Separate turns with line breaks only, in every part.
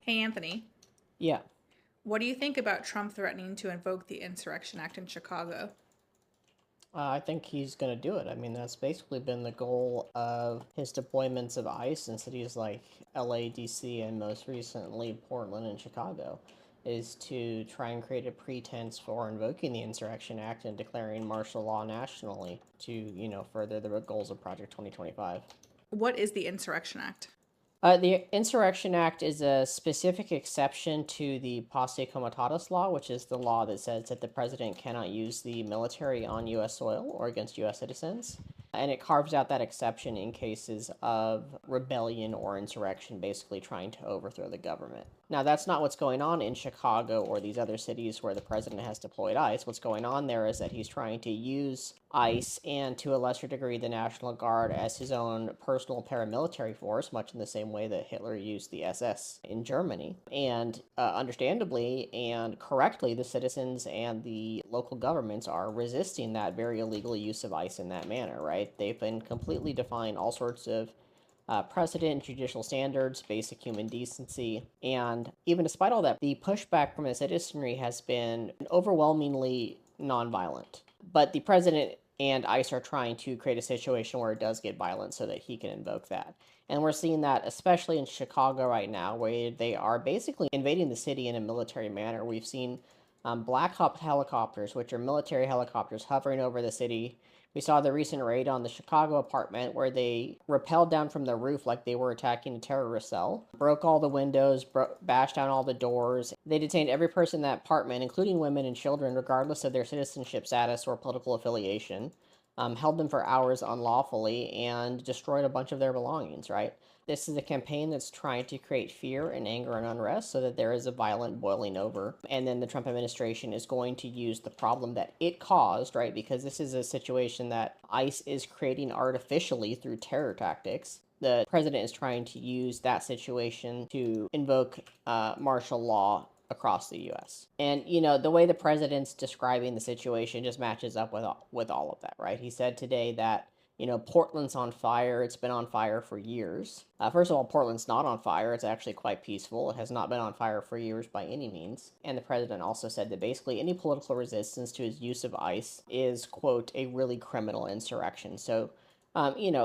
Hey, Anthony,
Yeah,
what do you think about Trump threatening to invoke the Insurrection Act in Chicago?
I think he's going to do it. I mean, that's basically been the goal of his deployments of ICE in cities like LA, DC, and most recently Portland and Chicago, is to try and create a pretense for invoking the Insurrection Act and declaring martial law nationally to, further the goals of Project 2025.
What is the Insurrection Act?
The Insurrection Act is a specific exception to the Posse Comitatus law, which is the law that says that the president cannot use the military on U.S. soil or against U.S. citizens. And it carves out that exception in cases of rebellion or insurrection, basically trying to overthrow the government. Now, that's not what's going on in Chicago or these other cities where the president has deployed ICE. What's going on there is that he's trying to use ICE and, to a lesser degree, the National Guard as his own personal paramilitary force, much in the same way that Hitler used the SS in Germany. And understandably and correctly, the citizens and the local governments are resisting that very illegal use of ICE in that manner, right? They've been completely defying all sorts of precedent, judicial standards, basic human decency. And even despite all that, the pushback from the citizenry has been overwhelmingly nonviolent. But the president and ICE are trying to create a situation where it does get violent so that he can invoke that. And we're seeing that especially in Chicago right now, where they are basically invading the city in a military manner. We've seen Black Hawk helicopters, which are military helicopters, hovering over the city. We saw the recent raid on the Chicago apartment where they rappelled down from the roof like they were attacking a terrorist cell, broke all the windows, bashed down all the doors. They detained every person in that apartment, including women and children, regardless of their citizenship status or political affiliation. Held them for hours unlawfully and destroyed a bunch of their belongings, right? This is a campaign that's trying to create fear and anger and unrest so that there is a violent boiling over. And then the Trump administration is going to use the problem that it caused, right? Because this is a situation that ICE is creating artificially through terror tactics. The president is trying to use that situation to invoke martial law across the US. And the way the president's describing the situation just matches up with all of that, right? He said today that Portland's on fire. It's been on fire for years. First of all, Portland's not on fire. It's actually quite peaceful. It has not been on fire for years by any means. And the president also said that basically any political resistance to his use of ICE is, quote, a really criminal insurrection. So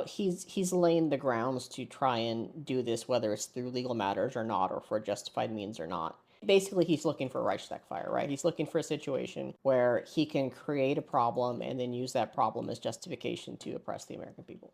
he's laying the grounds to try and do this, whether it's through legal matters or not, or for justified means or not. Basically, he's looking for a Reichstag fire, right? He's looking for a situation where he can create a problem and then use that problem as justification to oppress the American people.